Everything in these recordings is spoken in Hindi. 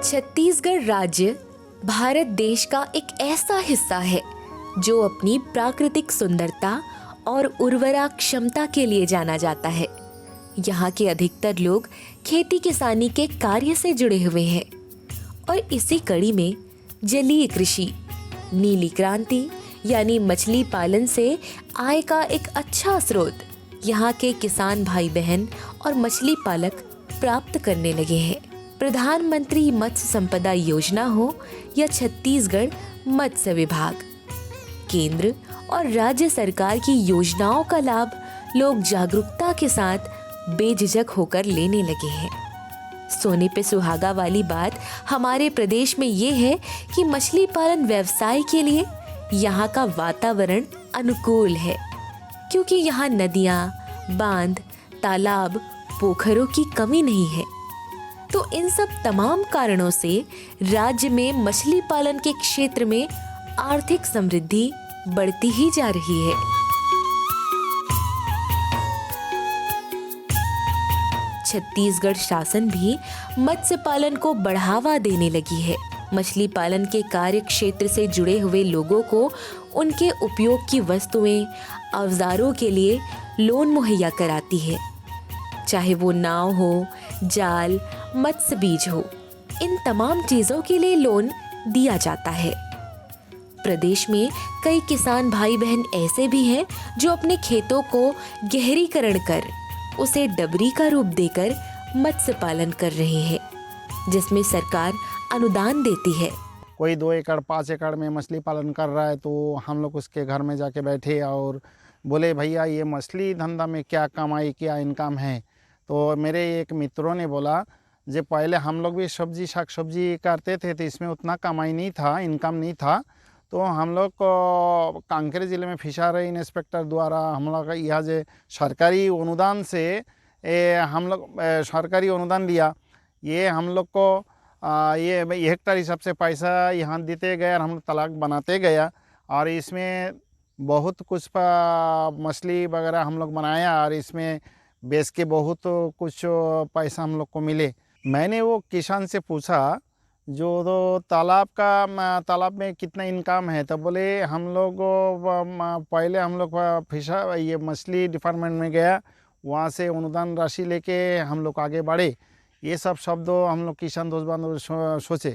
छत्तीसगढ़ राज्य भारत देश का एक ऐसा हिस्सा है जो अपनी प्राकृतिक सुंदरता और उर्वरा क्षमता के लिए जाना जाता है। यहाँ के अधिकतर लोग खेती किसानी के कार्य से जुड़े हुए हैं और इसी कड़ी में जलीय कृषि, नीली क्रांति यानी मछली पालन से आय का एक अच्छा स्रोत यहाँ के किसान भाई बहन और मछली पालक प्राप्त करने लगे हैं। प्रधानमंत्री मत्स्य संपदा योजना हो या छत्तीसगढ़ मत्स्य विभाग, केंद्र और राज्य सरकार की योजनाओं का लाभ लोग जागरूकता के साथ बेझिझक होकर लेने लगे हैं। सोने पे सुहागा वाली बात हमारे प्रदेश में ये है कि मछली पालन व्यवसाय के लिए यहाँ का वातावरण अनुकूल है, क्योंकि यहाँ नदियाँ, बांध, तालाब, पोखरों की कमी नहीं है। तो इन सब तमाम कारणों से राज्य में मछली पालन के क्षेत्र में आर्थिक समृद्धि बढ़ती ही जा रही है। छत्तीसगढ़ शासन भी मत्स्य पालन को बढ़ावा देने लगी है। मछली पालन के कार्य क्षेत्र से जुड़े हुए लोगों को उनके उपयोग की वस्तुएं, औजारों के लिए लोन मुहैया कराती है, चाहे वो नाव हो, जाल, मत्स्य बीज हो। इन तमाम चीजों के लिए लोन दिया जाता है। प्रदेश में कई किसान भाई बहन ऐसे भी हैं जो अपने खेतों को गहरीकरण कर उसे डबरी का रूप देकर मत्स्य पालन कर रहे हैं, जिसमें सरकार अनुदान देती है। कोई 2 एकड़ 5 एकड़ में मछली पालन कर रहा है तो हम लोग उसके घर में जाके बैठे और बोले भैया ये मछली धंधा में क्या कमाई, क्या इनकम है। तो मेरे एक मित्रों ने बोला जो पहले हम लोग भी साग सब्जी करते थे तो इसमें उतना कमाई नहीं था, इनकम नहीं था। तो हम लोग को कांकेर ज़िले में फिशरी इंस्पेक्टर द्वारा हम लोग यहाँ जो सरकारी अनुदान से हम लोग सरकारी अनुदान लिया। ये हम लोग को ये हेक्टर हिसाब से पैसा यहाँ देते गए और हम लोग तालाब बनाते गया और इसमें बहुत कुछ मछली वगैरह हम लोग बनाया और इसमें बेच के बहुत कुछ पैसा हम लोग को मिले। मैंने वो किसान से पूछा जो तो तालाब में कितना इनकम है, तो बोले हम लोग पहले हम लोग ये मछली डिपार्टमेंट में गया, वहाँ से अनुदान राशि लेके हम लोग आगे बढ़े। ये सब शब्द हम लोग किसान दोस्त बांधव सोचे।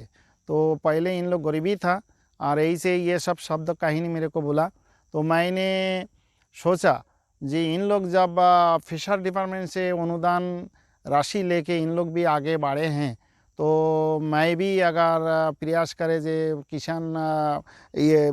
तो पहले इन लोग गरीबी था और यही से ये सब शब्द कहीं मेरे को बोला। तो मैंने सोचा जी इन लोग जब फिशर डिपार्टमेंट से अनुदान राशि लेके इन लोग भी आगे बढ़े हैं तो मैं भी अगर प्रयास करे जे किसान ये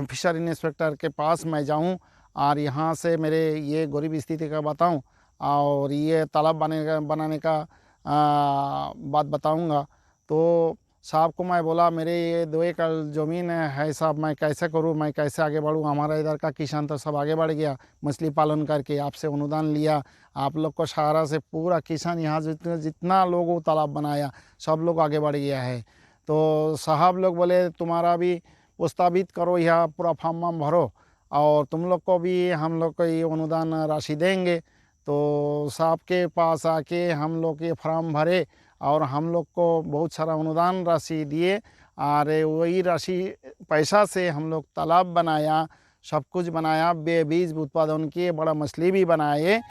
फिशर इंस्पेक्टर के पास मैं जाऊं और यहाँ से मेरे ये गरीब स्थिति का बताऊं और ये तालाब बनाने का बात बताऊंगा। तो साहब को मैं बोला मेरे ये 2 एकड़ ज़मीन है साहब, मैं कैसे करूं, मैं कैसे आगे बढ़ूं। हमारा इधर का किसान तो सब आगे बढ़ गया मछली पालन करके, आपसे अनुदान लिया, आप लोग को सहारा से पूरा किसान यहाँ जितना लोगों तालाब बनाया सब लोग आगे बढ़ गया है। तो साहब लोग बोले तुम्हारा भी प्रस्तावित करो, यहाँ पूरा फॉर्म भरो और तुम लोग को भी हम लोग को ये अनुदान राशि देंगे। तो साहब के पास आके हम लोग ये फॉर्म भरे और हम लोग को बहुत सारा अनुदान राशि दिए और वही राशि पैसा से हम लोग तालाब बनाया, सब कुछ बनाया, बीज उत्पादन किए, बड़ा मछली भी बनाए।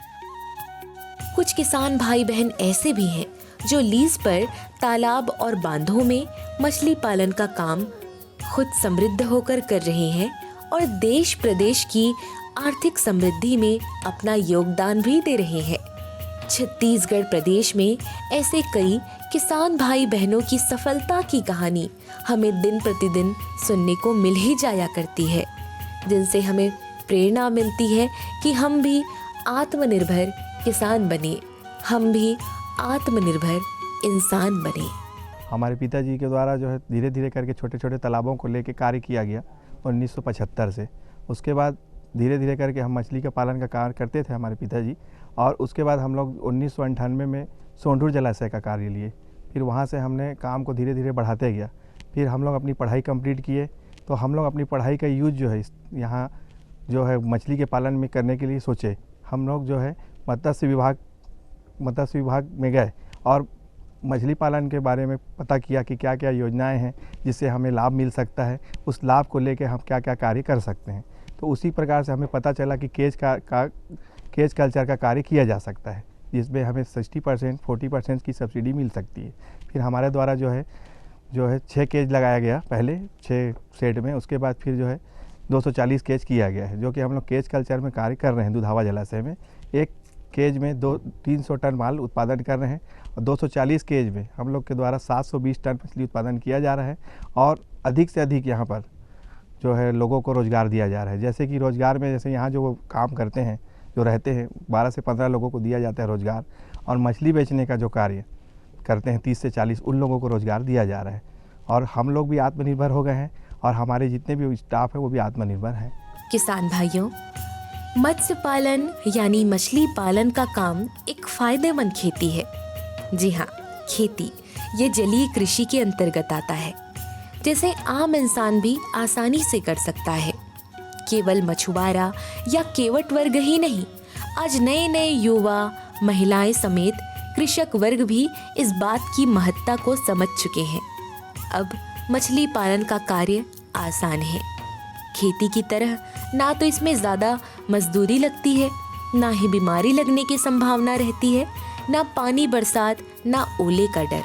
कुछ किसान भाई बहन ऐसे भी हैं जो लीज पर तालाब और बांधों में मछली पालन का काम खुद समृद्ध होकर कर रहे हैं और देश प्रदेश की आर्थिक समृद्धि में अपना योगदान भी दे रहे हैं। छत्तीसगढ़ प्रदेश में ऐसे कई किसान भाई बहनों की सफलता की कहानी हमें दिन प्रतिदिन सुनने को मिल ही जाया करती है, जिनसे हमें प्रेरणा मिलती है कि हम भी आत्मनिर्भर किसान बने, हम भी आत्मनिर्भर इंसान बने। हमारे पिताजी के द्वारा जो है धीरे धीरे करके छोटे छोटे तालाबों को लेकर कार्य किया गया 1975 से। उसके बाद धीरे धीरे करके हम मछली का पालन का कार्य करते थे हमारे पिताजी, और उसके बाद हम लोग 1998 में सोंढूर जलाशय का कार्य लिए। फिर वहाँ से हमने काम को धीरे धीरे बढ़ाते गया। फिर हम लोग अपनी पढ़ाई कंप्लीट किए, तो हम लोग अपनी पढ़ाई का यूज जो है यहाँ जो है मछली के पालन में करने के लिए सोचे। हम लोग जो है मत्स्य विभाग में गए और मछली पालन के बारे में पता किया कि क्या क्या योजनाएं हैं जिससे हमें लाभ मिल सकता है, उस लाभ को लेकर हम क्या क्या कार्य कर सकते हैं। तो उसी प्रकार से हमें पता चला कि केज कल्चर का कार्य किया जा सकता है, जिसमें हमें 60% 40% की सब्सिडी मिल सकती है। फिर हमारे द्वारा जो है 6 केज लगाया गया, पहले 6 सेट में, उसके बाद फिर जो है 240 केज किया गया है, जो कि हम लोग केज कल्चर में कार्य कर रहे हैं। दुधावा जलाशय में एक केज में 300 टन माल उत्पादन कर रहे हैं और 240 केज में हम लोग के द्वारा 720 टन मछली उत्पादन किया जा रहा है और अधिक से अधिक यहाँ पर जो है लोगों को रोज़गार दिया जा रहा है। जैसे कि रोज़गार में जैसे यहाँ जो वो काम करते हैं, जो रहते हैं, 12 से 15 लोगों को दिया जाता है रोज़गार, और मछली बेचने का जो कार्य करते हैं 30 से 40 उन लोगों को रोज़गार दिया जा रहा है। और हम लोग भी आत्मनिर्भर हो गए हैं और हमारे जितने भी स्टाफ है वो भी आत्मनिर्भर हैं। किसान भाइयों, मत्स्य पालन यानी मछली पालन का काम एक फायदेमंद खेती है। जी हाँ, खेती ये जलीय कृषि के अंतर्गत आता है, जिसे आम इंसान भी आसानी से कर सकता है। केवल मछुआरा या केवट वर्ग ही नहीं, आज नए नए युवा, महिलाएं समेत कृषक वर्ग भी इस बात की महत्ता को समझ चुके हैं। अब मछली पालन का कार्य आसान है। खेती की तरह ना तो इसमें ज़्यादा मजदूरी लगती है, ना ही बीमारी लगने की संभावना रहती है, ना पानी बरसात, ना ओले का डर।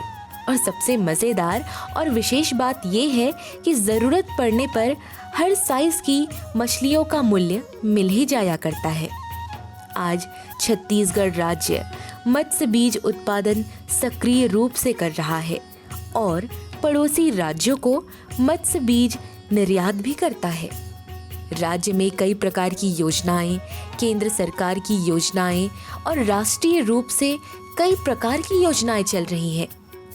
और सबसे मज़ेदार और विशेष बात यह है कि ज़रूरत पड़ने पर हर साइज़ की मछलियों का मूल्य मिल ही जाया करता है। आज छत्तीसगढ़ राज्य मत्स्य बीज उत्पादन सक्रिय रूप से कर रहा है और पड़ोसी राज्यों को मत्स्य बीज निर्यात भी करता है। राज्य में कई प्रकार की योजनाएं, केंद्र सरकार की योजनाएं और राष्ट्रीय रूप से कई प्रकार की योजनाएं चल रही हैं,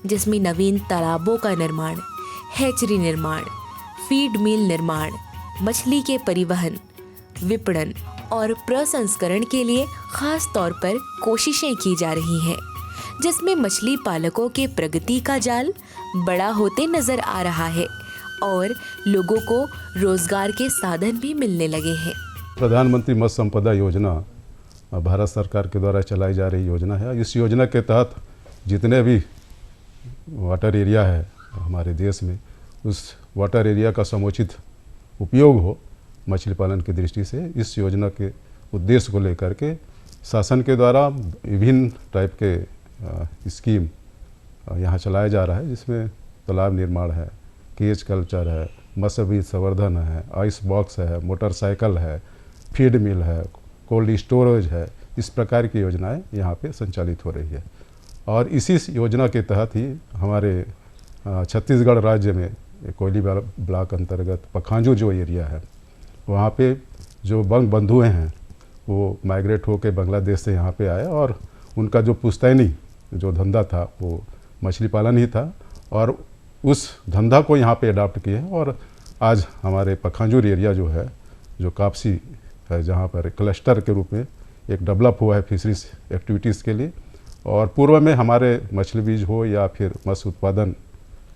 जिसमें नवीन तालाबों का निर्माण, हैचरी निर्माण, फीड मिल निर्माण, मछली के परिवहन, विपणन और प्रसंस्करण के लिए खास तौर पर कोशिशें की जा रही हैं, जिसमें मछली पालकों के प्रगति का जाल बड़ा होते नजर आ रहा है और लोगों को रोजगार के साधन भी मिलने लगे हैं। प्रधानमंत्री मत्स्य संपदा योजना भारत सरकार के द्वारा चलाई जा रही योजना है। इस योजना के तहत जितने भी वाटर एरिया है हमारे देश में, उस वाटर एरिया का समुचित उपयोग हो मछली पालन की दृष्टि से, इस योजना के उद्देश्य को लेकर के शासन के द्वारा विभिन्न टाइप के स्कीम यहाँ चलाया जा रहा है, जिसमें तालाब निर्माण है, केज कल्चर है, मत्स्य बीज संवर्धन है, आइस बॉक्स है, मोटरसाइकिल है, फीड मिल है, कोल्ड स्टोरेज है। इस प्रकार की योजनाएं यहाँ पे संचालित हो रही है और इसी योजना के तहत ही हमारे छत्तीसगढ़ राज्य में कोयली ब्लॉक अंतर्गत पखांजू जो एरिया है, वहाँ पे जो बंधुए हैं वो माइग्रेट होकर बांग्लादेश से यहाँ पे आए और उनका जो पुश्तैनी जो धंधा था वो मछली पालन ही था और उस धंधा को यहाँ पे अडॉप्ट किए हैं। और आज हमारे पखांजूर एरिया जो है, जो काफसी है, जहाँ पर क्लस्टर के रूप में एक डेवलप हुआ है फिशरीज एक्टिविटीज़ के लिए। और पूर्व में हमारे मछली बीज हो या फिर मत्स्य उत्पादन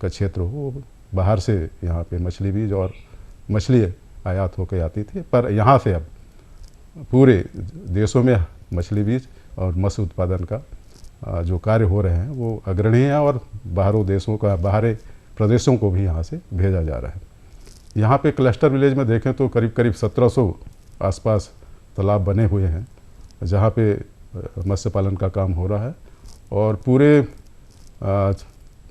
का क्षेत्र हो, बाहर से यहाँ पे मछली बीज और मछली आयात होकर आती थी, पर यहाँ से अब पूरे देशों में मछली बीज और मत्स्य उत्पादन का जो कार्य हो रहे हैं वो अग्रणी है और बाहरी प्रदेशों को भी यहाँ से भेजा जा रहा है। यहाँ पे क्लस्टर विलेज में देखें तो करीब 1700 आसपास तालाब बने हुए हैं जहाँ पे मत्स्य पालन का काम हो रहा है और पूरे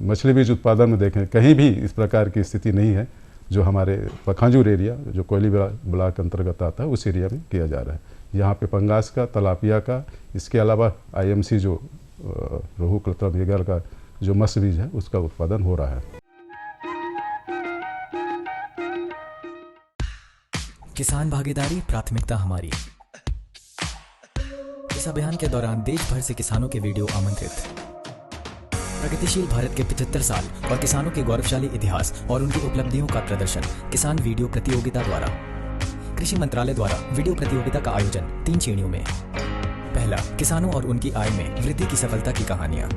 मछली बीज उत्पादन में देखें कहीं भी इस प्रकार की स्थिति नहीं है जो हमारे पखांजूर एरिया जो कोयली ब्लॉक अंतर्गत आता है उस एरिया में किया जा रहा है। यहाँ पे पंगास का, तलापिया का, इसके अलावा IMC जो रोहू कतरा मृगल का जो मत्स्य बीज है उसका उत्पादन हो रहा है। किसान भागीदारी प्राथमिकता हमारी। इस अभियान के दौरान देश भर से किसानों के वीडियो आमंत्रित। प्रगतिशील भारत के 75 साल और किसानों के गौरवशाली इतिहास और उनकी उपलब्धियों का प्रदर्शन किसान वीडियो प्रतियोगिता द्वारा। कृषि मंत्रालय द्वारा वीडियो प्रतियोगिता का आयोजन 3 श्रेणियों में। पहला, किसानों और उनकी आय में वृद्धि की सफलता की कहानियाँ।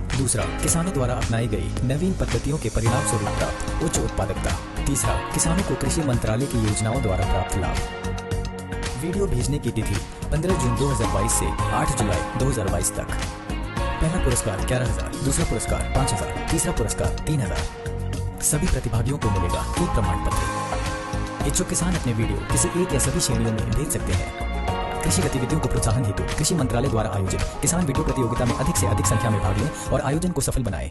दूसरा, किसानों द्वारा अपनाई गई नवीन पद्धतियों के परिणाम स्वरूप प्राप्त उच्च उत्पादकता। तीसरा, किसानों को कृषि मंत्रालय की योजनाओं द्वारा प्राप्त लाभ। वीडियो भेजने की तिथि 15 जून 2022 से 8 जुलाई 2022 तक। पहला पुरस्कार 11,000, दूसरा पुरस्कार 5,000, तीसरा पुरस्कार 3,000। सभी प्रतिभागियों को मिलेगा एक प्रमाण पत्र। इच्छुक किसान अपने वीडियो किसी एक या सभी श्रेणियों में भेज सकते हैं। कृषि गतिविधियों को प्रोत्साहन हेतु कृषि मंत्रालय द्वारा आयोजित किसान वीडियो प्रतियोगिता में अधिक से अधिक संख्या में भाग लें और आयोजन को सफल बनाएं।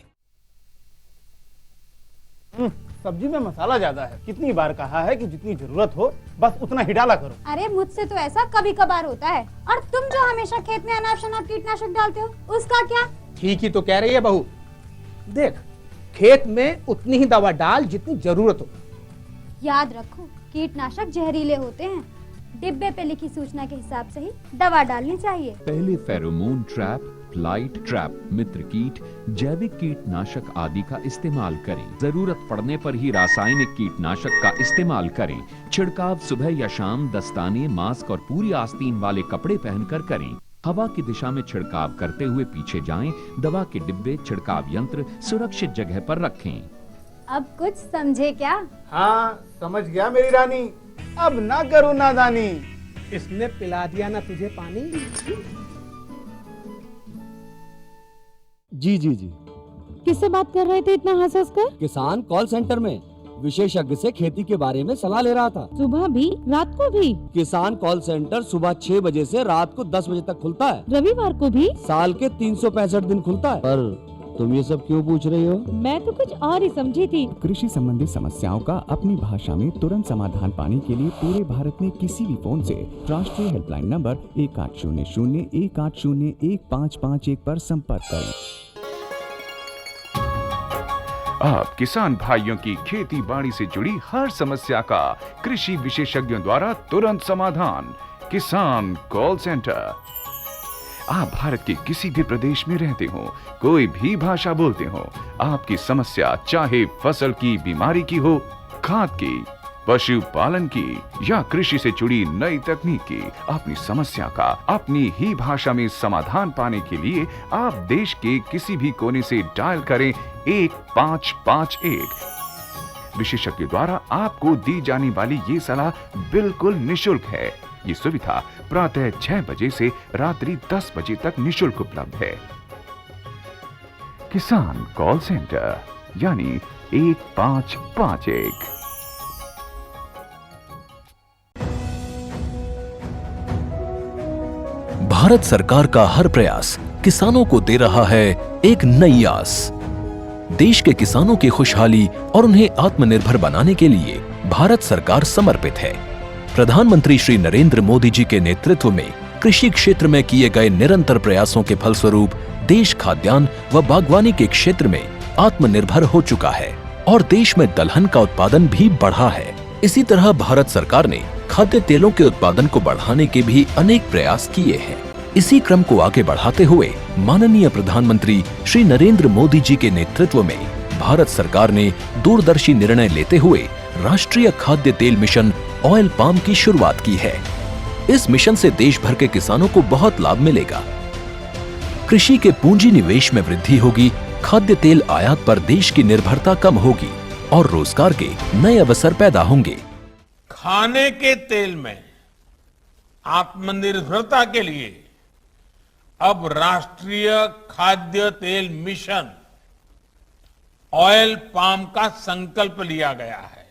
सब्जी में मसाला ज्यादा है। कितनी बार कहा है कि जितनी जरूरत हो बस उतना ही डाला करो। अरे मुझसे तो ऐसा कभी कभार होता है। और तुम जो हमेशा खेत में अनाप शनाप कीटनाशक डालते हो उसका क्या? ठीक ही तो कह रही है बहू। देख, खेत में उतनी ही दवा डाल जितनी जरूरत हो। याद रखो, कीटनाशक जहरीले होते हैं। डिब्बे पे लिखी सूचना के हिसाब से ही दवा डालनी चाहिए। पहले फेरोमोन ट्रैप, फ्लाइट ट्रैप, मित्र कीट, जैविक कीटनाशक आदि का इस्तेमाल करें। जरूरत पड़ने पर ही रासायनिक कीटनाशक का इस्तेमाल करें। छिड़काव सुबह या शाम दस्ताने, मास्क और पूरी आस्तीन वाले कपड़े पहनकर करें। हवा की दिशा में छिड़काव करते हुए पीछे जाएं। दवा के डिब्बे, छिड़काव यंत्र सुरक्षित जगह पर रखें। अब कुछ समझे क्या? हाँ, समझ गया मेरी रानी। अब ना करो नादानी। इसने पिला दिया ना तुझे पानी। जी किससे बात कर रहे थे इतना हंस हंस कर? किसान कॉल सेंटर में विशेषज्ञ से खेती के बारे में सलाह ले रहा था। सुबह भी रात को भी? किसान कॉल सेंटर सुबह 6 बजे से रात को 10 बजे तक खुलता है। रविवार को भी? साल के 365 दिन खुलता है। पर तुम ये सब क्यों पूछ रही हो? मैं तो कुछ और ही समझी थी। कृषि संबंधी समस्याओं का अपनी भाषा में तुरंत समाधान पाने के लिए पूरे भारत में किसी भी फोन से राष्ट्रीय हेल्पलाइन नंबर 1800-180-1551 पर संपर्क करें। आप किसान भाइयों की खेती बाड़ी से जुड़ी हर समस्या का कृषि विशेषज्ञों द्वारा तुरंत समाधान। किसान कॉल सेंटर। आप भारत के किसी भी प्रदेश में रहते हो, कोई भी भाषा बोलते हो, आपकी समस्या चाहे फसल की बीमारी की हो, खाद की, पशुपालन की या कृषि से जुड़ी नई तकनीक की, अपनी समस्या का अपनी ही भाषा में समाधान पाने के लिए आप देश के किसी भी कोने से डायल करें 1551। विशेषज्ञ द्वारा आपको दी जाने वाली ये सलाह बिल्कुल निशुल्क है। ये सुविधा प्रातः 6 बजे से रात्रि 10 बजे तक निशुल्क उपलब्ध है। किसान कॉल सेंटर यानी 1551। भारत सरकार का हर प्रयास किसानों को दे रहा है एक नई आस। देश के किसानों की खुशहाली और उन्हें आत्मनिर्भर बनाने के लिए भारत सरकार समर्पित है। प्रधानमंत्री श्री नरेंद्र मोदी जी के नेतृत्व में कृषि क्षेत्र में किए गए निरंतर प्रयासों के फलस्वरूप देश खाद्यान्न व बागवानी के क्षेत्र में आत्मनिर्भर हो चुका है और देश में दलहन का उत्पादन भी बढ़ा है। इसी तरह भारत सरकार ने खाद्य तेलों के उत्पादन को बढ़ाने के भी अनेक प्रयास किए हैं। इसी क्रम को आगे बढ़ाते हुए माननीय प्रधानमंत्री श्री नरेंद्र मोदी जी के नेतृत्व में भारत सरकार ने दूरदर्शी निर्णय लेते हुए राष्ट्रीय खाद्य तेल मिशन ऑयल पाम की शुरुआत की है। इस मिशन से देश भर के किसानों को बहुत लाभ मिलेगा। कृषि के पूंजी निवेश में वृद्धि होगी, खाद्य तेल आयात पर देश की निर्भरता कम होगी और रोजगार के नए अवसर पैदा होंगे। खाने के तेल में आत्मनिर्भरता के लिए अब राष्ट्रीय खाद्य तेल मिशन ऑयल पाम का संकल्प लिया गया है।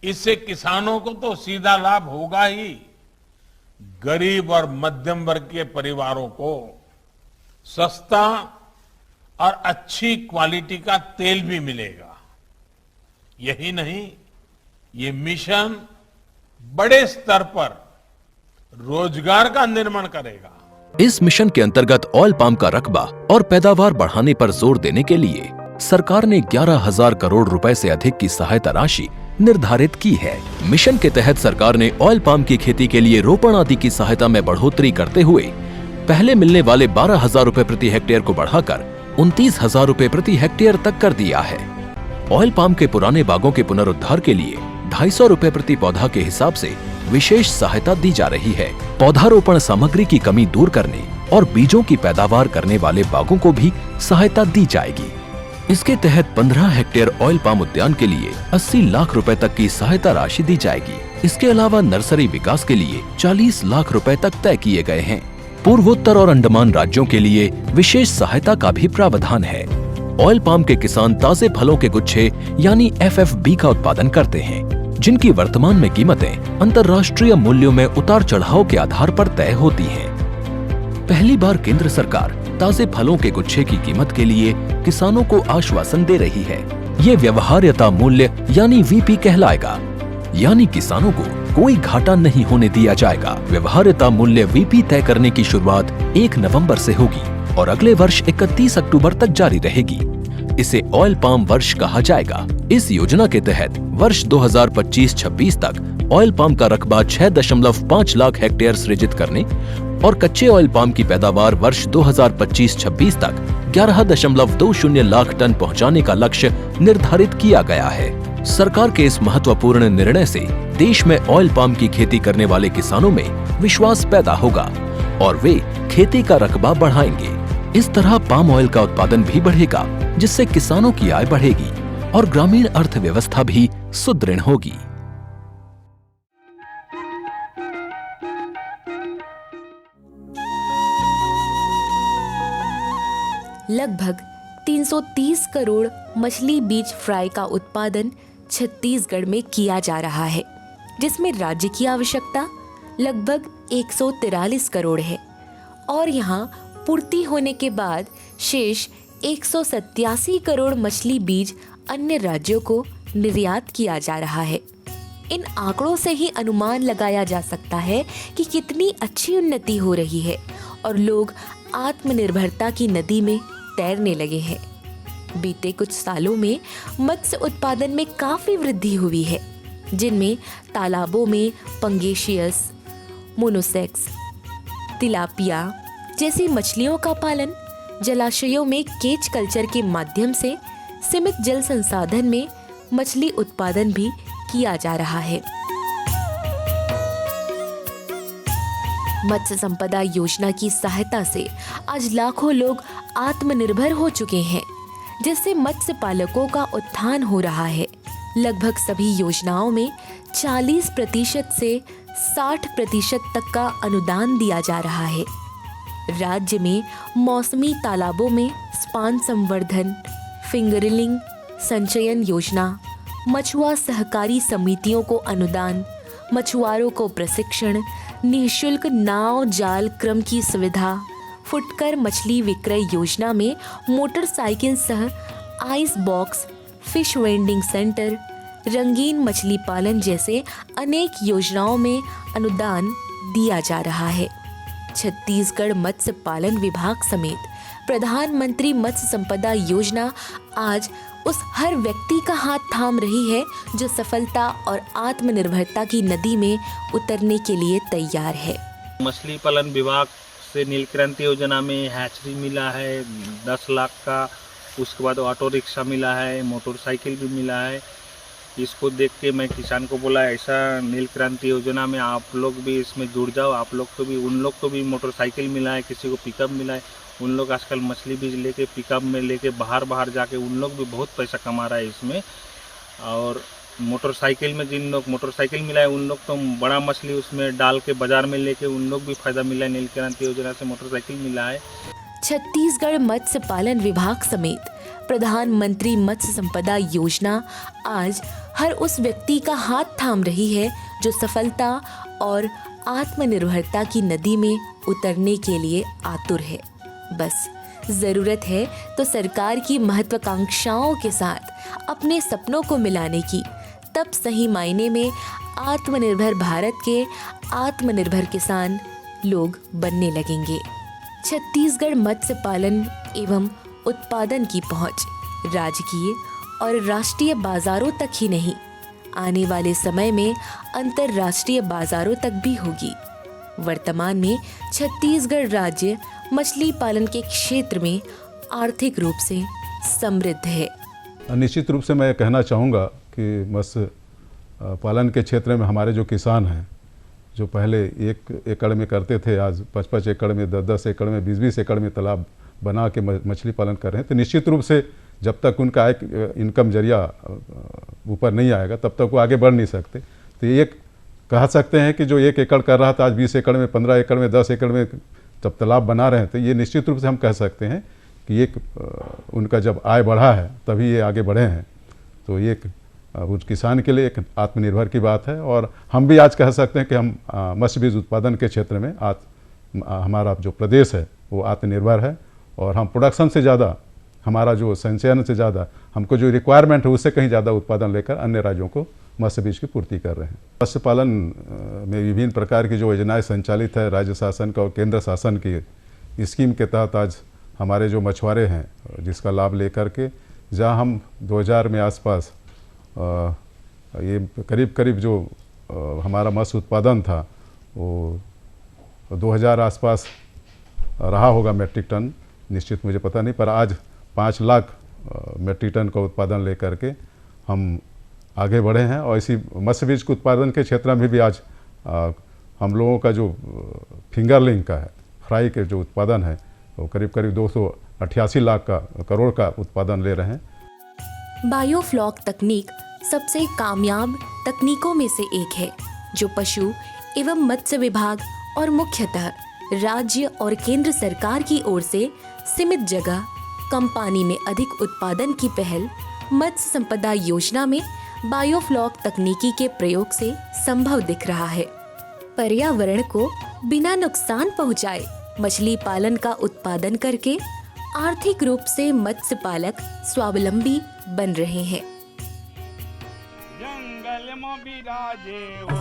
इससे किसानों को तो सीधा लाभ होगा ही, गरीब और मध्यम वर्ग के परिवारों को सस्ता और अच्छी क्वालिटी का तेल भी मिलेगा। यही नहीं, ये मिशन बड़े स्तर पर रोजगार का निर्माण करेगा। इस मिशन के अंतर्गत ऑयल पाम का रकबा और पैदावार बढ़ाने पर जोर देने के लिए सरकार ने 11,000 करोड़ रुपए से अधिक की सहायता राशि निर्धारित की है। मिशन के तहत सरकार ने ऑयल पाम की खेती के लिए रोपण आदि की सहायता में बढ़ोतरी करते हुए पहले मिलने वाले 12,000 रुपए प्रति हेक्टेयर को बढ़ाकर 29,000 रुपए प्रति हेक्टेयर तक कर दिया है। ऑयल पाम के पुराने बागों के पुनरुद्धार के लिए 250 रुपए प्रति पौधा के हिसाब से विशेष सहायता दी जा रही है। पौधारोपण सामग्री की कमी दूर करने और बीजों की पैदावार करने वाले बागों को भी सहायता दी जाएगी। इसके तहत 15 हेक्टेयर ऑयल पाम उद्यान के लिए 80 लाख रुपए तक की सहायता राशि दी जाएगी। इसके अलावा नर्सरी विकास के लिए 40 लाख रुपए तक तय किए गए हैं। पूर्वोत्तर और अंडमान राज्यों के लिए विशेष सहायता का भी प्रावधान है। ऑयल पाम के किसान ताजे फलों के गुच्छे यानी FFB का उत्पादन करते हैं, जिनकी वर्तमान में कीमतें अंतर्राष्ट्रीय मूल्यों में उतार चढ़ाव के आधार पर तय होती हैं। पहली बार केंद्र सरकार ताजे फलों के गुच्छे की कीमत के लिए किसानों को आश्वासन दे रही है। ये व्यवहार्यता मूल्य यानी VP कहलाएगा, यानी किसानों को कोई घाटा नहीं होने दिया जाएगा। व्यवहार्यता मूल्य VP तय करने की शुरुआत 1 नवंबर से होगी और अगले वर्ष 31 अक्टूबर तक जारी रहेगी। इसे ऑयल पाम वर्ष कहा जाएगा। इस योजना के तहत वर्ष 2025-26 तक ऑयल पाम का रकबा 6.5 लाख हेक्टेयर सृजित करने और कच्चे ऑयल पाम की पैदावार वर्ष 2025-26 तक 11.20 लाख टन पहुंचाने का लक्ष्य निर्धारित किया गया है। सरकार के इस महत्वपूर्ण निर्णय से देश में ऑयल पाम की खेती करने वाले किसानों में विश्वास पैदा होगा और वे खेती का रकबा बढ़ाएंगे। इस तरह पाम ऑयल का उत्पादन भी बढ़ेगा, जिससे किसानों की आय बढ़ेगी और ग्रामीण अर्थव्यवस्था भी सुदृढ़ होगी। लगभग 330 करोड़ मछली बीज फ्राई का उत्पादन छत्तीसगढ़ में किया जा रहा है, जिसमें राज्य की आवश्यकता लगभग 143 करोड़ है और यहाँ पूर्ति होने के बाद शेष 187 करोड़ मछली बीज अन्य राज्यों को निर्यात किया जा रहा है। इन आंकड़ों से ही अनुमान लगाया जा सकता है कि कितनी अच्छी उन्नति हो रही है और लोग आत्मनिर्भरता की नदी में तैरने लगे हैं। बीते कुछ सालों में मत्स्य उत्पादन में काफी वृद्धि हुई है, जिनमें तालाबों में पंगेशियस, मोनोसेक्स, तिलापिया जैसी मछलियों का पालन, जलाशयों में केज कल्चर के माध्यम से सीमित जल संसाधन में मछली उत्पादन भी किया जा रहा है। मत्स्य संपदा योजना की सहायता से आज लाखों लोग आत्मनिर्भर हो चुके हैं, जिससे मत्स्य पालकों का उत्थान हो रहा है। लगभग सभी योजनाओं में 40% से 60% तक का अनुदान दिया जा रहा है। राज्य में मौसमी तालाबों में स्पान संवर्धन, फिंगरलिंग संचयन योजना, मछुआ सहकारी समितियों को अनुदान, मछुआरों को प्रशिक्षण, निःशुल्क नाव जाल क्रम की सुविधा, फुटकर मछली विक्रय योजना में मोटरसाइकिल सह ice box, fish vending centre, रंगीन मछली पालन जैसे अनेक योजनाओं में अनुदान दिया जा रहा है। छत्तीसगढ़ मत्स्य पालन विभाग समेत प्रधानमंत्री मत्स्य संपदा योजना आज उस हर व्यक्ति का हाथ थाम रही है जो सफलता और आत्मनिर्भरता की नदी में उतरने के लिए तैयार है। मछली पालन विभाग से नील क्रांति योजना में हैचरी मिला है 10 लाख का, उसके बाद ऑटो रिक्शा मिला है, मोटरसाइकिल भी मिला है। इसको देख के मैं किसान को बोला ऐसा नील क्रांति योजना में आप लोग भी इसमें जुड़ जाओ, आप लोग को भी, उन लोग को भी मोटरसाइकिल मिला है, किसी को पिकअप मिला है। उन लोग आजकल मछली बीज लेके पिकअप में लेके बाहर जाके उन लोग भी बहुत पैसा कमा रहा है इसमें। और मोटरसाइकिल में जिन लोग मोटरसाइकिल मिला है उन लोग तो बड़ा मछली उसमें डाल के बाजार में लेके उन लोग भी फायदा मिला है। नील क्रांति योजना से मोटरसाइकिल मिला है। छत्तीसगढ़ मत्स्य पालन विभाग समेत प्रधानमंत्री मत्स्य संपदा योजना आज हर उस व्यक्ति का हाथ थाम रही है जो सफलता और आत्मनिर्भरता की नदी में उतरने के लिए आतुर है। बस जरूरत है तो सरकार की महत्वाकांक्षाओं के साथ अपने सपनों को मिलाने की, तब सही मायने में आत्मनिर्भर भारत के आत्मनिर्भर किसान लोग बनने लगेंगे। छत्तीसगढ़ मत्स्य पालन एवं उत्पादन की पहुंच राजकीय और राष्ट्रीय बाजारों तक ही नहीं, आने वाले समय में अंतर्राष्ट्रीय बाजारों तक भी होगी। वर्तमान में छत्तीसगढ़ राज्य मछली पालन के क्षेत्र में आर्थिक रूप से समृद्ध है। निश्चित रूप से मैं कहना चाहूँगा कि मत्स्य पालन के क्षेत्र में हमारे जो किसान हैं, जो पहले 1 एकड़ में करते थे, आज 5-5 एकड़ में, 10-10 एकड़ में, 20-20 एकड़ में तालाब बना के मछली पालन कर रहे हैं। तो निश्चित रूप से जब तक उनका एक इनकम जरिया ऊपर नहीं आएगा तब तक वो आगे बढ़ नहीं सकते। तो एक कह सकते हैं कि जो 1 एकड़ कर रहा था आज 20 एकड़ में, 15 एकड़ में, 10 एकड़ में जब तालाब बना रहे हैं तो ये निश्चित रूप से हम कह सकते हैं कि एक उनका जब आय बढ़ा है तभी ये आगे बढ़े हैं। तो ये उस किसान के लिए एक आत्मनिर्भर की बात है। और हम भी आज कह सकते हैं कि हम मत्स्य बीज उत्पादन के क्षेत्र में हमारा जो प्रदेश है वो आत्मनिर्भर है। और हम प्रोडक्शन से ज़्यादा, हमारा जो संचयन से ज़्यादा, हमको जो रिक्वायरमेंट है उससे कहीं ज़्यादा उत्पादन लेकर अन्य राज्यों को मत्स्य बीज की पूर्ति कर रहे हैं। मत्स्य पालन में विभिन्न प्रकार की जो योजनाएं संचालित है राज्य शासन का और केंद्र शासन की स्कीम के तहत आज हमारे जो मछुआरे हैं जिसका लाभ लेकर के, जहां हम 2000 में आसपास ये करीब जो हमारा मत्स्य उत्पादन था वो 2000 आसपास रहा होगा मेट्रिक टन, निश्चित मुझे पता नहीं, पर आज 5 लाख मेट्रिक टन का उत्पादन लेकर के हम आगे बढ़े हैं। और इसी मत्स्य बीज के उत्पादन के क्षेत्र में भी आज हम लोगों का जो फिंगरलिंग का है, फ्राई के जो उत्पादन है वो करीब 288 लाख करोड़ का उत्पादन ले रहे हैं। बायोफ्लॉक तकनीक सबसे कामयाब तकनीकों में से एक है जो पशु एवं मत्स्य विभाग और मुख्यतः राज्य और केंद्र सरकार की ओर से सीमित जगह, कम पानी में अधिक उत्पादन की पहल मत्स्य संपदा योजना में बायोफ्लॉक तकनीकी के प्रयोग से संभव दिख रहा है। पर्यावरण को बिना नुकसान पहुंचाए मछली पालन का उत्पादन करके आर्थिक रूप से मत्स्य पालक स्वावलंबी बन रहे हैं। जंगल में बिराजे हो